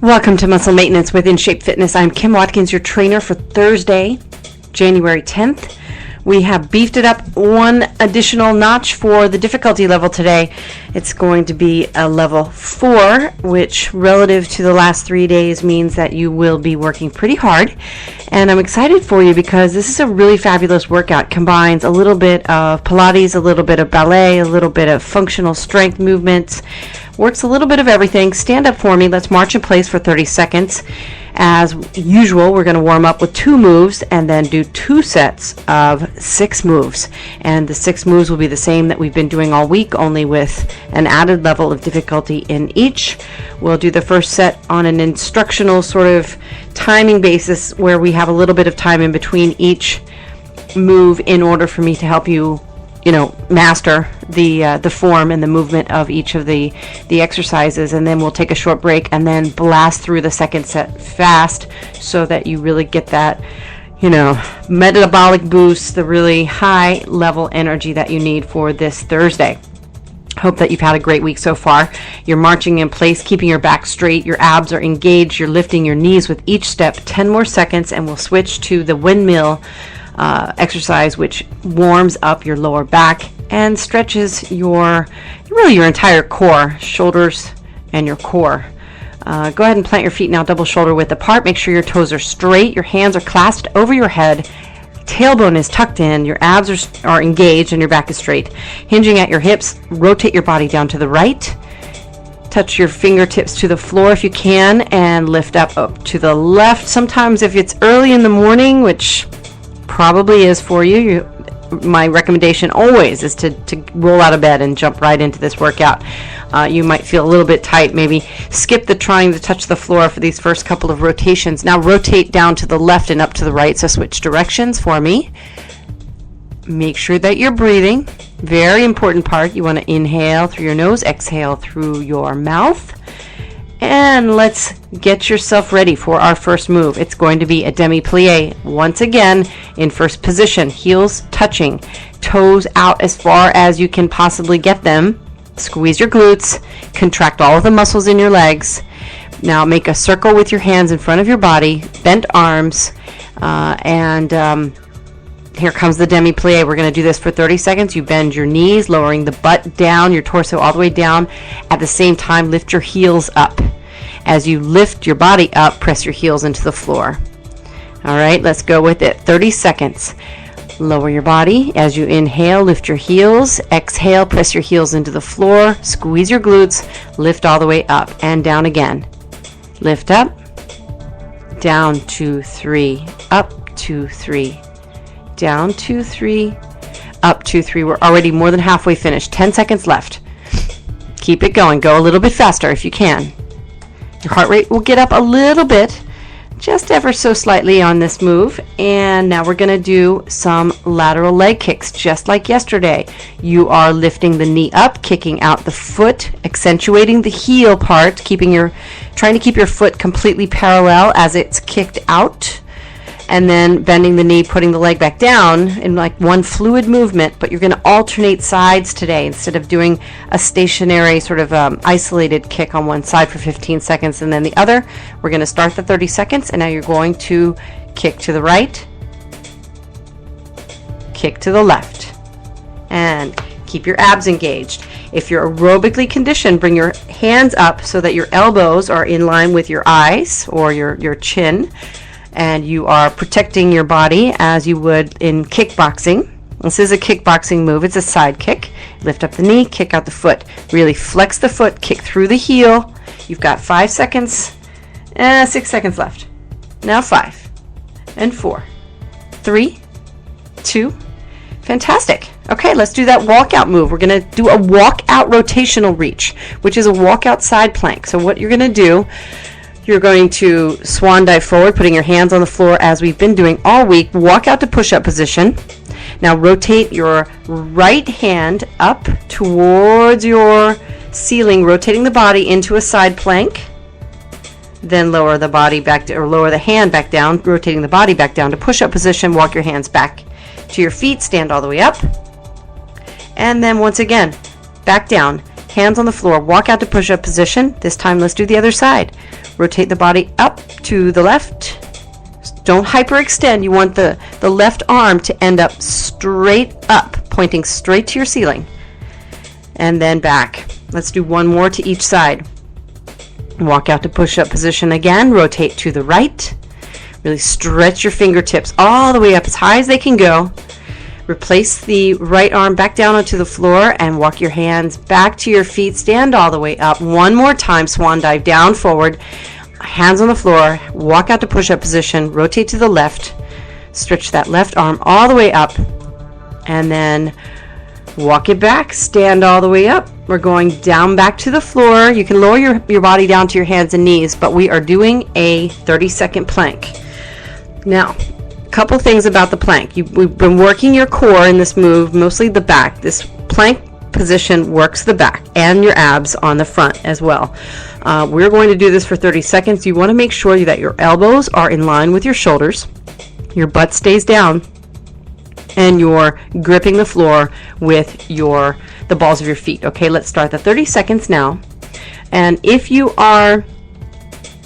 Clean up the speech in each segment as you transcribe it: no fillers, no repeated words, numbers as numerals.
Welcome to Muscle Maintenance with In Shape Fitness. I'm Kim Watkins, your trainer for Thursday, January 10th. We have beefed it up one additional notch for the difficulty level today. It's going to be a level 4, which relative to the last 3 days means that you will be working pretty hard. And I'm excited for you because this is a really fabulous workout. Combines a little bit of Pilates, a little bit of ballet, a little bit of functional strength movements. Works a little bit of everything. Stand up for me. Let's march in place for 30 seconds. As usual, we're going to warm up with 2 moves and then do 2 sets of 6 moves. And the 6 moves will be the same that we've been doing all week, only with an added level of difficulty in each. We'll do the first set on an instructional sort of timing basis where we have a little bit of time in between each move in order for me to help you master the form and the movement of each of the exercises, and then we'll take a short break and then blast through the second set fast so that you really get that metabolic boost, the really high level energy that you need for this Thursday. Hope that you've had a great week so far. You're marching in place, keeping your back straight, your abs are engaged, you're lifting your knees with each step. 10 more seconds and we'll switch to the windmill exercise, which warms up your lower back and stretches your entire core, shoulders and your core. Go ahead and plant your feet now double shoulder width apart. Make sure your toes are straight, your hands are clasped over your head, tailbone is tucked in, your abs are engaged and your back is straight. Hinging at your hips, rotate your body down to the right. Touch your fingertips to the floor if you can and lift up to the left. Sometimes if it's early in the morning, which probably is for you, my recommendation always is to roll out of bed and jump right into this workout. You might feel a little bit tight. Maybe skip the trying to touch the floor for these first couple of rotations. Now rotate down to the left and up to the right, so switch directions for me. Make sure that you're breathing. Very important part. You want to inhale through your nose, exhale through your mouth. And let's get yourself ready for our first move. It's going to be a demi-plie. Once again, in first position, heels touching, toes out as far as you can possibly get them. Squeeze your glutes, contract all of the muscles in your legs. Now make a circle with your hands in front of your body, bent arms, and here comes the demi-plie. We're going to do this for 30 seconds. You bend your knees, lowering the butt down, your torso all the way down. At the same time, lift your heels up. As you lift your body up, press your heels into the floor. All right, let's go with it. 30 seconds. Lower your body. As you inhale, lift your heels. Exhale, press your heels into the floor. Squeeze your glutes. Lift all the way up and down again. Lift up. Down, 2, 3. Up, 2, 3. Down, 2, 3. Up, 2, 3. We're already more than halfway finished. 10 seconds left. Keep it going. Go a little bit faster if you can. Your heart rate will get up a little bit, just ever so slightly on this move. And now we're going to do some lateral leg kicks, just like yesterday. You are lifting the knee up, kicking out the foot, accentuating the heel part, trying to keep your foot completely parallel as it's kicked out. And then bending the knee, putting the leg back down in like one fluid movement, but you're going to alternate sides today instead of doing a stationary sort of isolated kick on one side for 15 seconds and then the other. We're going to start the 30 seconds, and now you're going to kick to the right, kick to the left, and keep your abs engaged. If you're aerobically conditioned, bring your hands up so that your elbows are in line with your eyes or your chin. And you are protecting your body as you would in kickboxing. This is a kickboxing move. It's a side kick. Lift up the knee, kick out the foot. Really flex the foot, kick through the heel. You've got 5 seconds, 6 seconds left. Now 5 and 4, 3, 2. Fantastic. Okay, let's do that walkout move. We're going to do a walkout rotational reach, which is a walkout side plank. So what you're going to do, you're going to swan dive forward, putting your hands on the floor as we've been doing all week. Walk out to push-up position. Now rotate your right hand up towards your ceiling, rotating the body into a side plank. Then lower the body back or lower the hand back down, rotating the body back down to push-up position. Walk your hands back to your feet, stand all the way up. And then once again, back down. hands on the floor, walk out to push-up position. This time, let's do the other side. Rotate the body up to the left. Don't hyperextend. You want the left arm to end up straight up, pointing straight to your ceiling. And then back. Let's do one more to each side. Walk out to push-up position again. Rotate to the right. Really stretch your fingertips all the way up as high as they can go. Replace the right arm back down onto the floor and walk your hands back to your feet. Stand all the way up. One more time, swan dive down, forward. Hands on the floor. Walk out to push-up position. Rotate to the left. Stretch that left arm all the way up. And then walk it back. Stand all the way up. We're going down back to the floor. You can lower your body down to your hands and knees, but we are doing a 30-second plank. Now, a couple things about the plank. We've been working your core in this move, mostly the back. This plank position works the back and your abs on the front as well. We're going to do this for 30 seconds. You want to make sure that your elbows are in line with your shoulders, your butt stays down, and you're gripping the floor with the balls of your feet. Okay, let's start the 30 seconds now. And if you are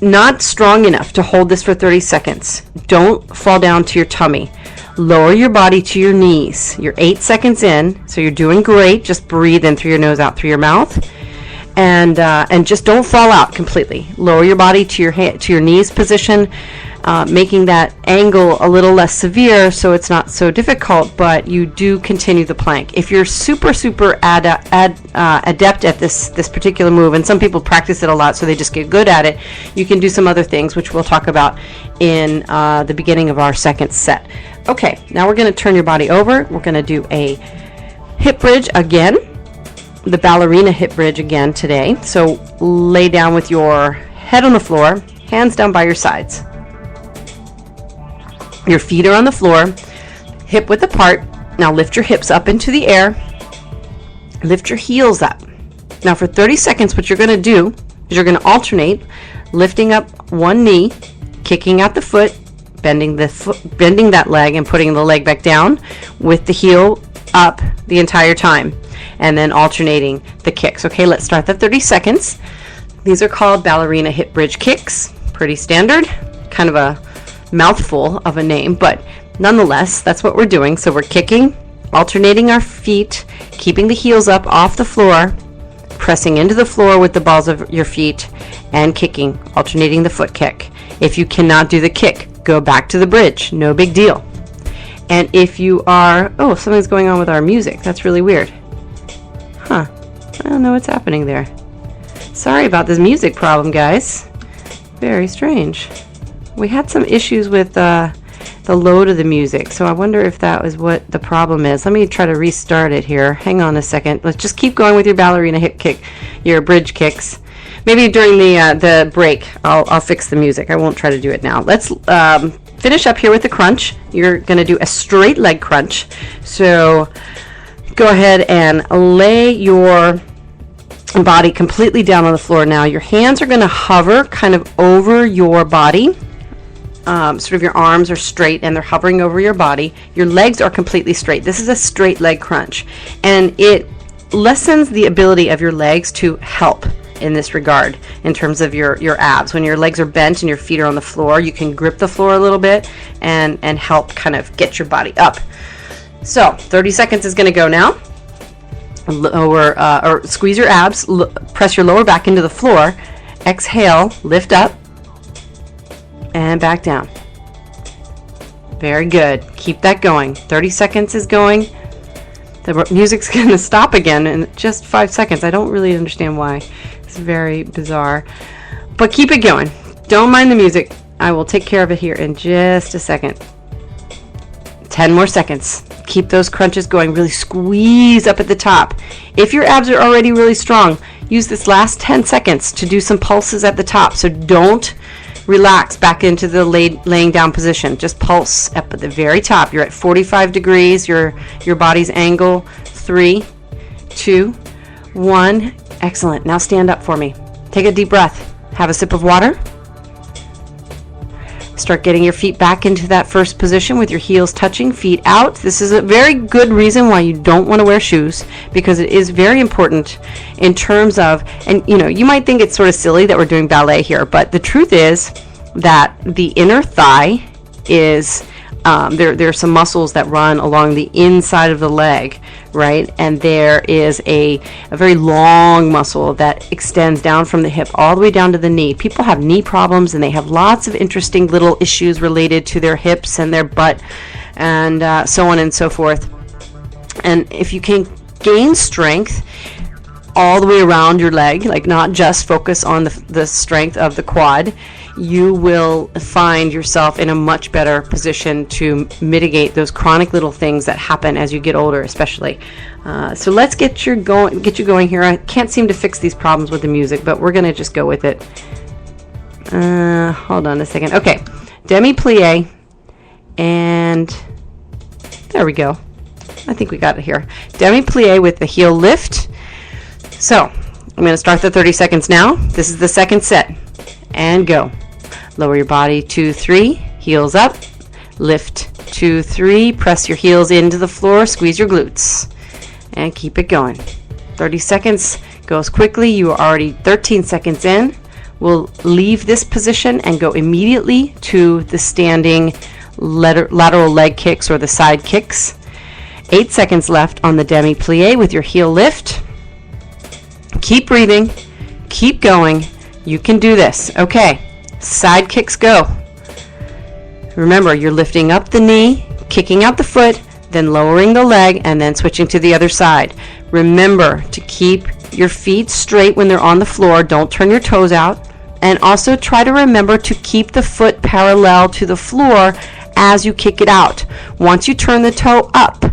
not strong enough to hold this for 30 seconds, don't fall down to your tummy. Lower your body to your knees. You're 8 seconds in, so you're doing great. Just breathe in through your nose, out through your mouth, and just don't fall out completely. Lower your body to your knees position, making that angle a little less severe so it's not so difficult, but you do continue the plank. If you're super adept at this particular move, and some people practice it a lot so they just get good at it, you can do some other things which we'll talk about in the beginning of our second set. Okay, now we're going to turn your body over. We're going to do a hip bridge again, the ballerina hip bridge again today. So lay down with your head on the floor, hands down by your sides. Your feet are on the floor, hip width apart. Now lift your hips up into the air. Lift your heels up. Now for 30 seconds, what you're going to do is you're going to alternate lifting up one knee, kicking out the foot, bending that leg and putting the leg back down with the heel up the entire time, and then alternating the kicks. Okay, let's start the 30 seconds. These are called ballerina hip bridge kicks. Pretty standard, kind of a mouthful of a name, but nonetheless, that's what we're doing. So we're kicking, alternating our feet, keeping the heels up off the floor, pressing into the floor with the balls of your feet, and kicking, alternating the foot kick. If you cannot do the kick, go back to the bridge. No big deal. And if you are, something's going on with our music. That's really weird. I don't know what's happening there. Sorry about this music problem, guys. Very strange. We had some issues with the load of the music, so I wonder if that was what the problem is. Let me try to restart it here. Hang on a second. Let's just keep going with your ballerina hip kick, your bridge kicks. Maybe during the break, I'll fix the music. I won't try to do it now. Let's finish up here with the crunch. You're going to do a straight leg crunch. So go ahead and lay your body completely down on the floor now. Your hands are going to hover kind of over your body. Sort of your arms are straight and they're hovering over your body. Your legs are completely straight. This is a straight leg crunch. And it lessens the ability of your legs to help in this regard in terms of your abs. When your legs are bent and your feet are on the floor, you can grip the floor a little bit and help kind of get your body up. So 30 seconds is going to go now. Lower or squeeze your abs, press your lower back into the floor, exhale, lift up, and back down. Very good. Keep that going. 30 seconds is going. The music's going to stop again in just 5 seconds. I don't really understand why. It's very bizarre. But keep it going. Don't mind the music. I will take care of it here in just a second. 10 more seconds. Keep those crunches going. Really squeeze up at the top. If your abs are already really strong, use this last 10 seconds to do some pulses at the top. So don't relax back into the laying down position. Just pulse up at the very top. You're at 45 degrees, your body's angle. 3, 2, 1. Excellent. Now stand up for me. Take a deep breath. Have a sip of water. Start getting your feet back into that first position with your heels touching, feet out. This is a very good reason why you don't want to wear shoes, because it is very important in terms of, and you might think it's sort of silly that we're doing ballet here, but the truth is that the inner thigh is, there are some muscles that run along the inside of the leg, right? And there is a very long muscle that extends down from the hip all the way down to the knee. People have knee problems, and they have lots of interesting little issues related to their hips and their butt, and so on and so forth. And if you can gain strength all the way around your leg, like not just focus on the strength of the quad, you will find yourself in a much better position to mitigate those chronic little things that happen as you get older, especially. So let's get you going here. I can't seem to fix these problems with the music, but we're going to just go with it. Hold on a second. Okay, demi-plie, and there we go. I think we got it here. Demi-plie with the heel lift. So I'm going to start the 30 seconds now. This is the second set. And go. Lower your body, 2, 3, heels up, lift, 2, 3, press your heels into the floor, squeeze your glutes, and keep it going. 30 seconds goes quickly. You are already 13 seconds in. We'll leave this position and go immediately to the standing lateral leg kicks or the side kicks. 8 seconds left on the demi-plie with your heel lift. Keep breathing, keep going. You can do this. Okay, side kicks go. Remember, you're lifting up the knee, kicking out the foot, then lowering the leg, and then switching to the other side. Remember to keep your feet straight when they're on the floor. Don't turn your toes out. And also try to remember to keep the foot parallel to the floor as you kick it out. Once you turn the toe up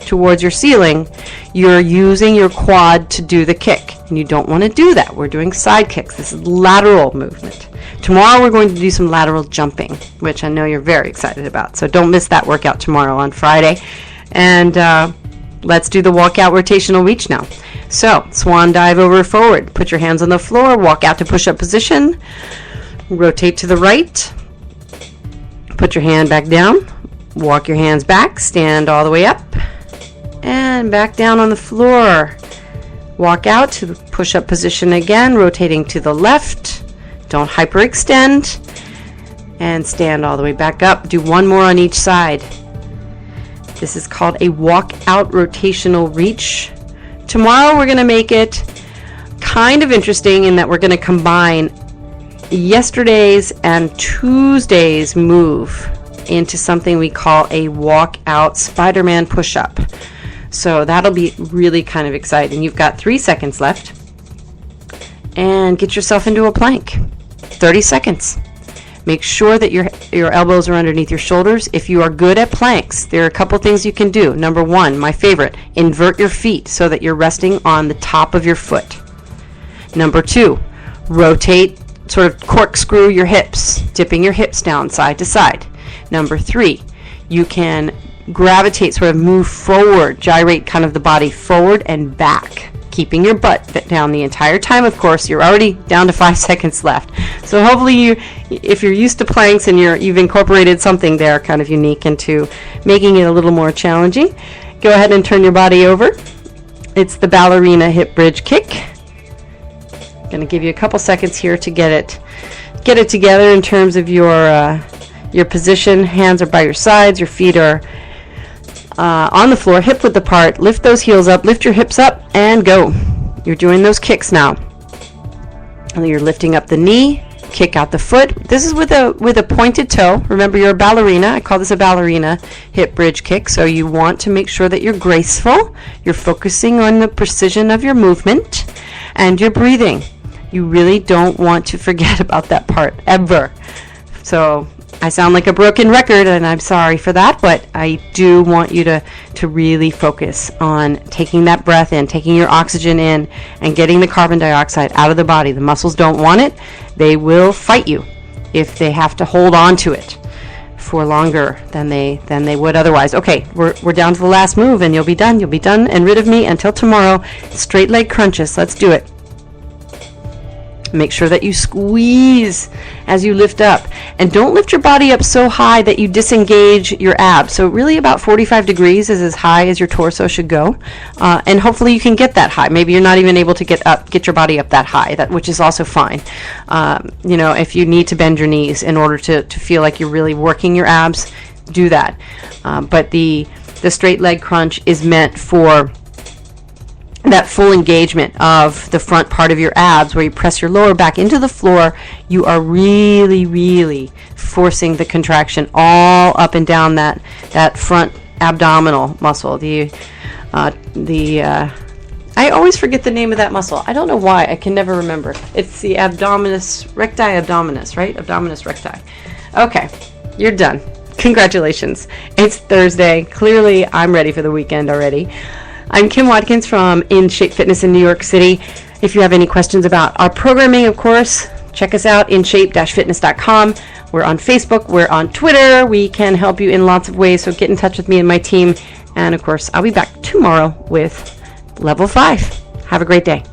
towards your ceiling, you're using your quad to do the kick. And you don't want to do that. We're doing side kicks. This is lateral movement. Tomorrow we're going to do some lateral jumping, which I know you're very excited about. So don't miss that workout tomorrow on Friday. And let's do the walkout rotational reach now. So swan dive over forward. Put your hands on the floor. Walk out to push-up position. Rotate to the right. Put your hand back down. Walk your hands back. Stand all the way up. And back down on the floor. Walk out to the push-up position again, rotating to the left. Don't hyperextend. And stand all the way back up. Do one more on each side. This is called a walk-out rotational reach. Tomorrow we're going to make it kind of interesting in that we're going to combine yesterday's and Tuesday's move into something we call a walk-out Spider-Man push-up. So that'll be really kind of exciting. You've got 3 seconds left. And get yourself into a plank. 30 seconds. Make sure that your elbows are underneath your shoulders. If you are good at planks, there are a couple things you can do. Number one, my favorite, invert your feet so that you're resting on the top of your foot. Number two, rotate, sort of corkscrew your hips, dipping your hips down side to side. Number three, you can gravitate, sort of move forward, gyrate kind of the body forward and back, keeping your butt down the entire time. Of course, you're already down to 5 seconds left. So hopefully if you're used to planks and you've incorporated something there kind of unique into making it a little more challenging, go ahead and turn your body over. It's the ballerina hip bridge kick. I'm going to give you a couple seconds here to get it together in terms of your position. Hands are by your sides, your feet are on the floor, hip width apart. Lift those heels up, lift your hips up, and go. You're doing those kicks now. And you're lifting up the knee, kick out the foot. This is with a pointed toe. Remember, you're a ballerina. I call this a ballerina hip bridge kick. So you want to make sure that you're graceful. You're focusing on the precision of your movement and your breathing. You really don't want to forget about that part ever. So I sound like a broken record, and I'm sorry for that, but I do want you to really focus on taking that breath in, taking your oxygen in, and getting the carbon dioxide out of the body. The muscles don't want it. They will fight you if they have to hold on to it for longer than they would otherwise. Okay, we're down to the last move, and you'll be done. You'll be done and rid of me until tomorrow. Straight leg crunches. Let's do it. Make sure that you squeeze as you lift up, and don't lift your body up so high that you disengage your abs. So really about 45 degrees is as high as your torso should go, and hopefully you can get that high. Maybe you're not even able to get your body up that high, which is also fine. If you need to bend your knees in order to feel like you're really working your abs, do that. But the straight leg crunch is meant for that full engagement of the front part of your abs, where you press your lower back into the floor. You are really, really forcing the contraction all up and down that front abdominal muscle. I always forget the name of that muscle. I don't know why. I can never remember. It's the recti abdominis, right? Abdominis recti. Okay, you're done. Congratulations. It's Thursday. Clearly, I'm ready for the weekend already. I'm Kim Watkins from In Shape Fitness in New York City. If you have any questions about our programming, of course, check us out, inshape-fitness.com. We're on Facebook. We're on Twitter. We can help you in lots of ways, so get in touch with me and my team. And, of course, I'll be back tomorrow with Level 5. Have a great day.